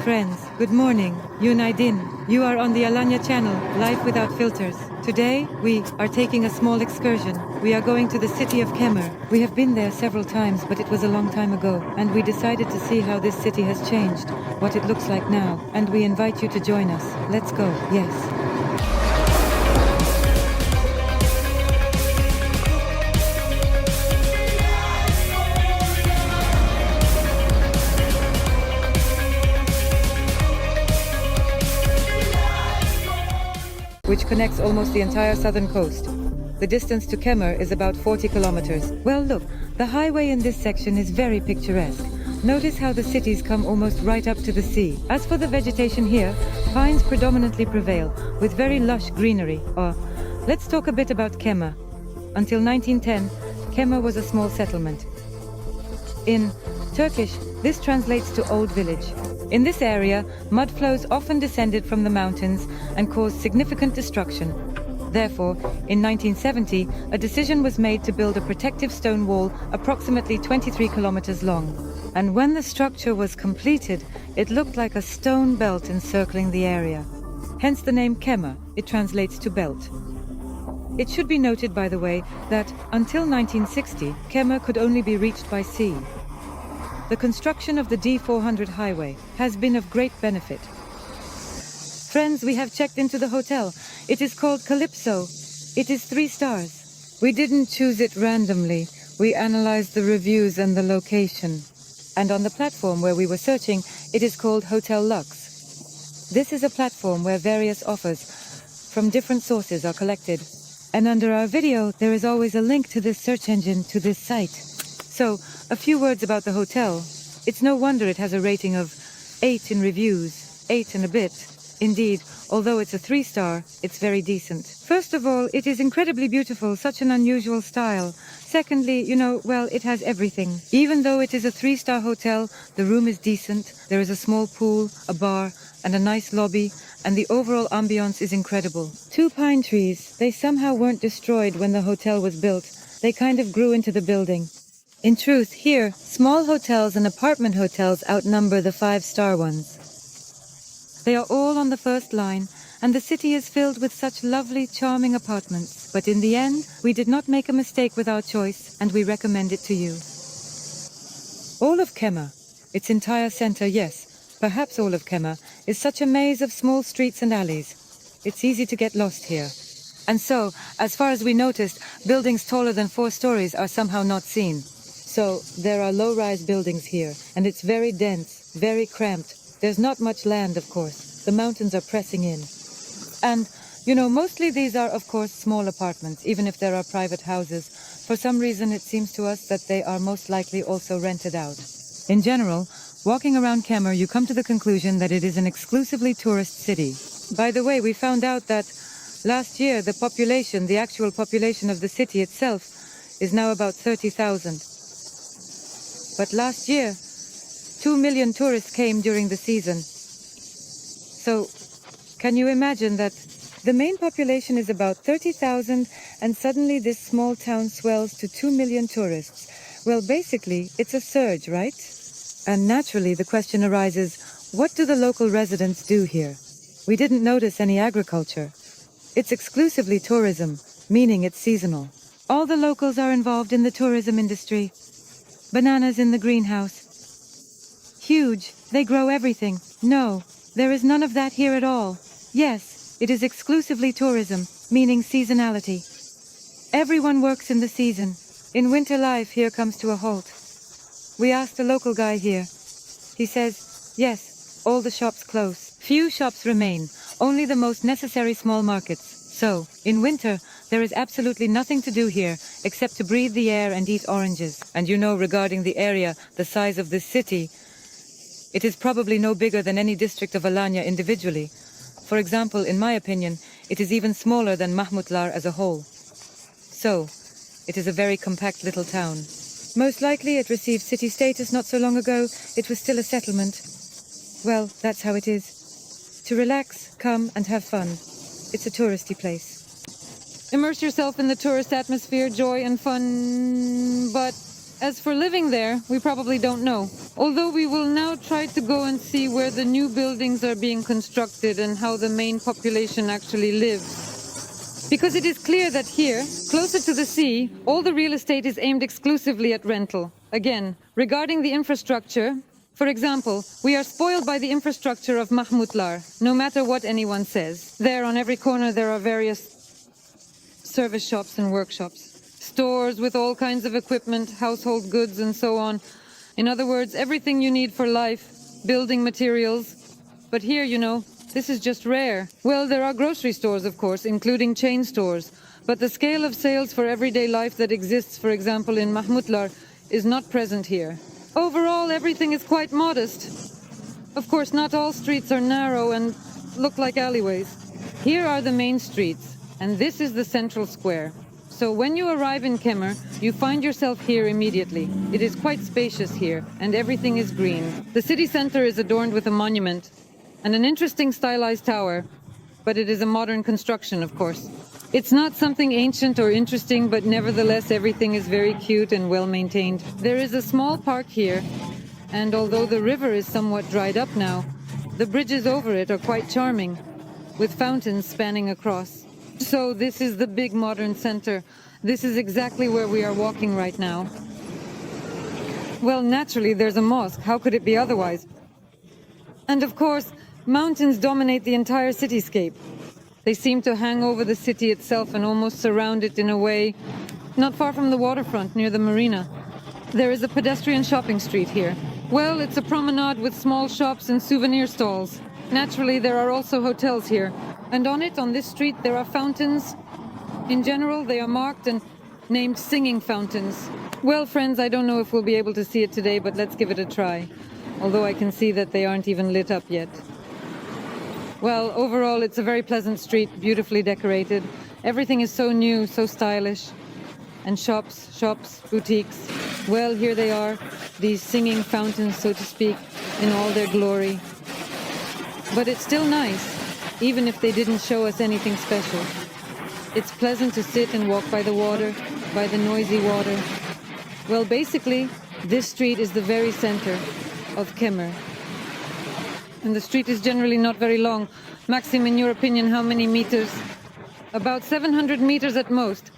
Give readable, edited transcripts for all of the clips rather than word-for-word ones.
Friends, good morning. Yunaydin. You are on the Alanya channel, live without filters. Today, we are taking a small excursion. We are going to the city of Kemer. We have been there several times, but it was a long time ago, and we decided to see how this city has changed, what it looks like now, and we invite you to join us. Let's go. Yes. Which connects almost the entire southern coast. The distance to Kemer is about 40 kilometers. Well, look, the highway in this section is very picturesque. Notice how the cities come almost right up to the sea. As for the vegetation here, pines predominantly prevail, with very lush greenery. Let's talk a bit about Kemer. Until 1910, Kemer was a small settlement. In Turkish, this translates to Old Village. In this area, mud flows often descended from the mountains and caused significant destruction. Therefore, in 1970, a decision was made to build a protective stone wall approximately 23 kilometers long. And when the structure was completed, it looked like a stone belt encircling the area. Hence the name Kemer. It translates to belt. It should be noted, by the way, that until 1960, Kemer could only be reached by sea. The construction of the D400 highway has been of great benefit. Friends, we have checked into the hotel. It is called Calypso. It is 3 stars. We didn't choose it randomly. We analyzed the reviews and the location. And on the platform where we were searching, it is called Hotel Lux. This is a platform where various offers from different sources are collected. And under our video, there is always a link to this search engine to this site. So, a few words about the hotel. It's no wonder it has a rating of 8 in reviews, 8 and a bit. Indeed, although it's a 3-star, it's very decent. First of all, it is incredibly beautiful, such an unusual style. Secondly, it has everything. Even though it is a 3-star hotel, the room is decent, there is a small pool, a bar, and a nice lobby, and the overall ambiance is incredible. 2 pine trees, they somehow weren't destroyed when the hotel was built. They kind of grew into the building. In truth, here, small hotels and apartment hotels outnumber the 5-star ones. They are all on the first line, and the city is filled with such lovely, charming apartments. But in the end, we did not make a mistake with our choice, and we recommend it to you. All of Kemer, its entire center, yes, perhaps all of Kemer, is such a maze of small streets and alleys. It's easy to get lost here. And so, as far as we noticed, buildings taller than 4 stories are somehow not seen. So, there are low-rise buildings here, and it's very dense, very cramped. There's not much land, of course. The mountains are pressing in. And, mostly these are, of course, small apartments, even if there are private houses. For some reason, it seems to us that they are most likely also rented out. In general, walking around Kemer, you come to the conclusion that it is an exclusively tourist city. By the way, we found out that last year, the actual population of the city itself, is now about 30,000. But last year, 2 million tourists came during the season. So, can you imagine that the main population is about 30,000 and suddenly this small town swells to 2 million tourists? Well, basically, it's a surge, right? And naturally, the question arises, what do the local residents do here? We didn't notice any agriculture. It's exclusively tourism, meaning it's seasonal. All the locals are involved in the tourism industry. Bananas in the greenhouse. Huge. They grow everything. No, there is none of that here at all. Yes, it is exclusively tourism, meaning seasonality. Everyone works in the season. In winter life here comes to a halt. We asked a local guy here. He says, yes, all the shops close. Few shops remain, only the most necessary small markets. So, in winter, there is absolutely nothing to do here, except to breathe the air and eat oranges. And regarding the area, the size of this city, it is probably no bigger than any district of Alanya individually. For example, in my opinion, it is even smaller than Mahmutlar as a whole. So, it is a very compact little town. Most likely it received city status not so long ago. It was still a settlement. Well, that's how it is. To relax, come and have fun. It's a touristy place. Immerse yourself in the tourist atmosphere, joy and fun, but As for living there, we probably don't know. Although we will now try to go and see where the new buildings are being constructed and how the main population actually lives. Because it is clear that here, closer to the sea, all the real estate is aimed exclusively at rental. Again, regarding the infrastructure, for example, we are spoiled by the infrastructure of Mahmutlar, no matter what anyone says. There, on every corner, there are various service shops and workshops. Stores with all kinds of equipment, household goods, and so on. In other words, everything you need for life, building materials. But here, you know, this is just rare. Well, there are grocery stores, of course, including chain stores. But the scale of sales for everyday life that exists, for example, in Mahmutlar, is not present here. Overall, everything is quite modest. Of course, not all streets are narrow and look like alleyways. Here are the main streets, and this is the central square. So when you arrive in Kemer, you find yourself here immediately. It is quite spacious here, and everything is green. The city center is adorned with a monument and an interesting stylized tower, but it is a modern construction, of course. It's not something ancient or interesting, but nevertheless everything is very cute and well maintained. There is a small park here, and although the river is somewhat dried up now, the bridges over it are quite charming, with fountains spanning across. So this is the big modern center. This is exactly where we are walking right now. Well, naturally, there's a mosque. How could it be otherwise? And of course, mountains dominate the entire cityscape. They seem to hang over the city itself and almost surround it in a way not far from the waterfront near the marina. There is a pedestrian shopping street here. Well, it's a promenade with small shops and souvenir stalls. Naturally, there are also hotels here. And on this street, there are fountains. In general, they are marked and named singing fountains. Well, friends, I don't know if we'll be able to see it today, but let's give it a try. Although I can see that they aren't even lit up yet. Well, overall, it's a very pleasant street, beautifully decorated. Everything is so new, so stylish. And shops, boutiques. Well, here they are, these singing fountains, so to speak, in all their glory. But it's still nice. Even if they didn't show us anything special. It's pleasant to sit and walk by the water, by the noisy water. Well, basically, this street is the very center of Kemer. And the street is generally not very long. Maxim, in your opinion, how many meters? About 700 meters at most.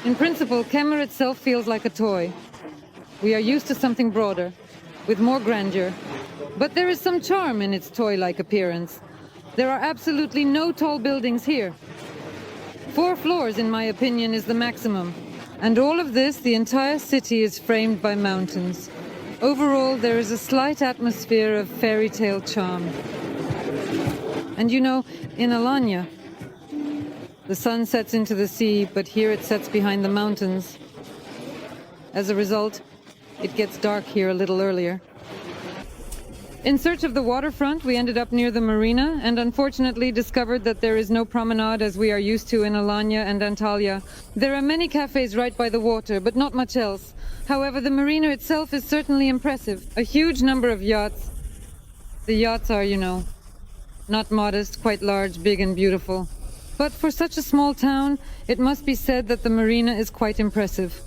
In principle, Kemer itself feels like a toy. We are used to something broader, with more grandeur. But there is some charm in its toy-like appearance. There are absolutely no tall buildings here. 4 floors, in my opinion, is the maximum. And all of this, the entire city is framed by mountains. Overall, there is a slight atmosphere of fairy tale charm. And you know, in Alanya, the sun sets into the sea, but here it sets behind the mountains. As a result, it gets dark here a little earlier. In search of the waterfront, we ended up near the marina and unfortunately discovered that there is no promenade as we are used to in Alanya and Antalya. There are many cafes right by the water, but not much else. However, the marina itself is certainly impressive. A huge number of yachts. The yachts are, you know, not modest, quite large, big and beautiful. But for such a small town, it must be said that the marina is quite impressive.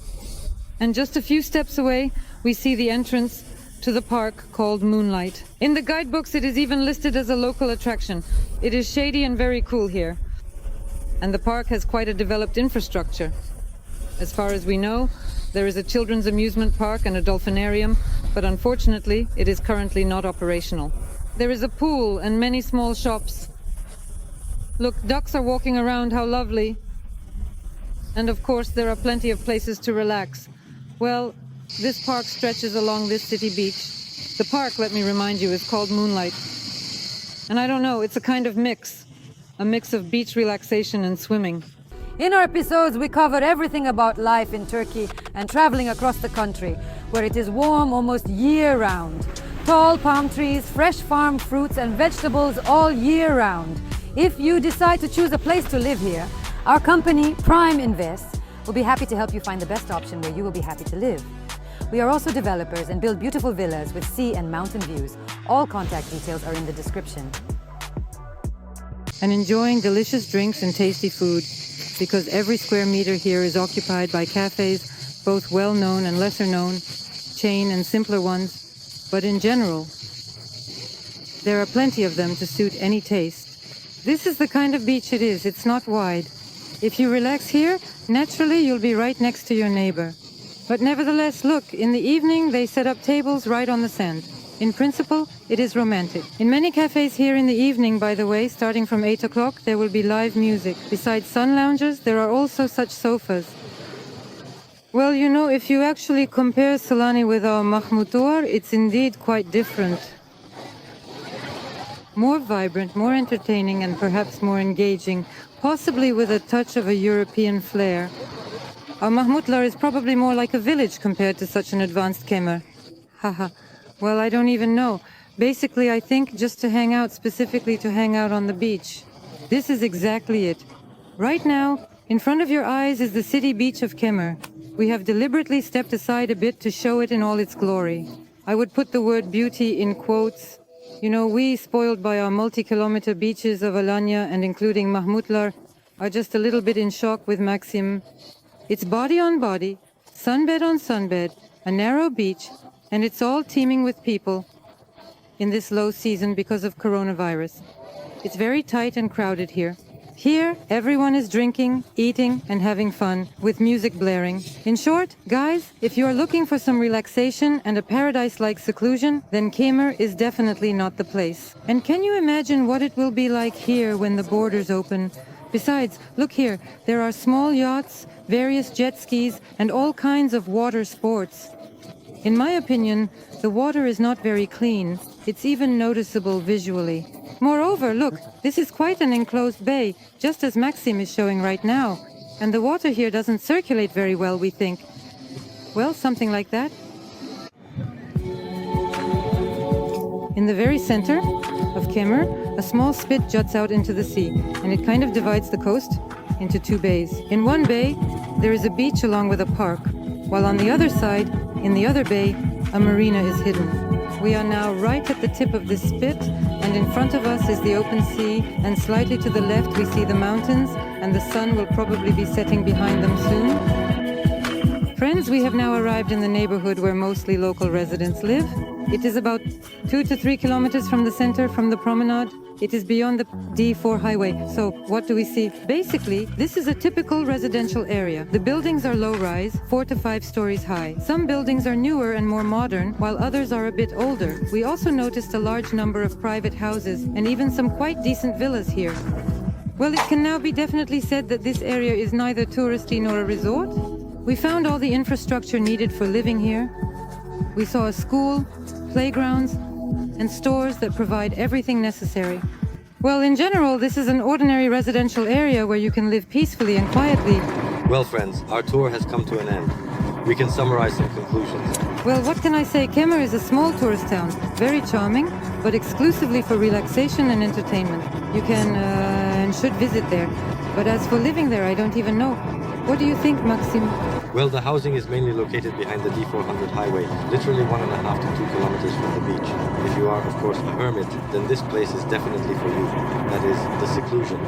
And just a few steps away, we see the entrance to the park called Moonlight. In the guidebooks, it is even listed as a local attraction. It is shady and very cool here. And the park has quite a developed infrastructure. As far as we know, there is a children's amusement park and a dolphinarium, but unfortunately, it is currently not operational. There is a pool and many small shops. Look, ducks are walking around, how lovely. And of course, there are plenty of places to relax. Well, this park stretches along this city beach. The park, let me remind you, is called Moonlight. And I don't know, it's a kind of mix. A mix of beach relaxation and swimming. In our episodes, we covered everything about life in Turkey and traveling across the country, where it is warm almost year-round. Tall palm trees, fresh farm fruits and vegetables all year-round. If you decide to choose a place to live here, our company, Prime Invest, will be happy to help you find the best option where you will be happy to live. We are also developers and build beautiful villas with sea and mountain views. All contact details are in the description. And enjoying delicious drinks and tasty food, because every square meter here is occupied by cafes, both well-known and lesser-known, chain and simpler ones, but in general, there are plenty of them to suit any taste. This is the kind of beach it is. It's not wide. If you relax here, naturally you'll be right next to your neighbor. But nevertheless, look, in the evening they set up tables right on the sand. In principle, it is romantic. In many cafes here in the evening, by the way, starting from 8 o'clock, there will be live music. Besides sun loungers, there are also such sofas. Well, you know, if you actually compare Salani with our Mahmutour, it's indeed quite different. More vibrant, more entertaining, and perhaps more engaging, possibly with a touch of a European flair. Our Mahmutlar is probably more like a village compared to such an advanced Kemer. Haha. Well, I don't even know. Basically, I think just to hang out, specifically to hang out on the beach. This is exactly it. Right now, in front of your eyes is the city beach of Kemer. We have deliberately stepped aside a bit to show it in all its glory. I would put the word beauty in quotes. You know, we, spoiled by our multi-kilometer beaches of Alanya and including Mahmutlar, are just a little bit in shock with Maxim. It's body on body, sunbed on sunbed, a narrow beach, and it's all teeming with people in this low season because of coronavirus. It's very tight and crowded here. Here, everyone is drinking, eating, and having fun, with music blaring. In short, guys, if you are looking for some relaxation and a paradise-like seclusion, then Kemer is definitely not the place. And can you imagine what it will be like here when the borders open? Besides, look here, there are small yachts, various jet skis, and all kinds of water sports. In my opinion, the water is not very clean. It's even noticeable visually. Moreover, look, this is quite an enclosed bay, just as Maxim is showing right now. And the water here doesn't circulate very well, we think. Well, something like that. In the very center of Kemer, a small spit juts out into the sea, and it kind of divides the coast into two bays. In one bay, there is a beach along with a park, while on the other side, in the other bay, a marina is hidden. We are now right at the tip of this spit, and in front of us is the open sea, and slightly to the left we see the mountains, and the sun will probably be setting behind them soon. Friends, we have now arrived in the neighborhood where mostly local residents live. It is about 2 to 3 kilometers from the center, from the promenade. It is beyond the D4 highway. So what do we see? Basically, this is a typical residential area. The buildings are low-rise, 4 to 5 stories high. Some buildings are newer and more modern, while others are a bit older. We also noticed a large number of private houses and even some quite decent villas here. Well, it can now be definitely said that this area is neither touristy nor a resort. We found all the infrastructure needed for living here. We saw a school, playgrounds, and stores that provide everything necessary. Well, in general, this is an ordinary residential area where you can live peacefully and quietly. Well, friends, our tour has come to an end. We can summarize some conclusions. Well, what can I say? Kemer is a small tourist town, very charming, but exclusively for relaxation and entertainment. You can and should visit there. But as for living there, I don't even know. What do you think, Maxim? Well, the housing is mainly located behind the D400 highway, literally 1.5 to 2 kilometers from the beach. If you are, of course, a hermit, then this place is definitely for you. That is, the seclusion.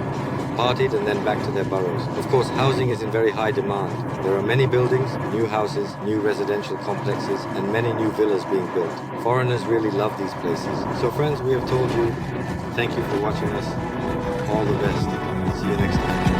Partied and then back to their burrows. Of course, housing is in very high demand. There are many buildings, new houses, new residential complexes, and many new villas being built. Foreigners really love these places. So friends, we have told you, thank you for watching us. All the best. See you next time.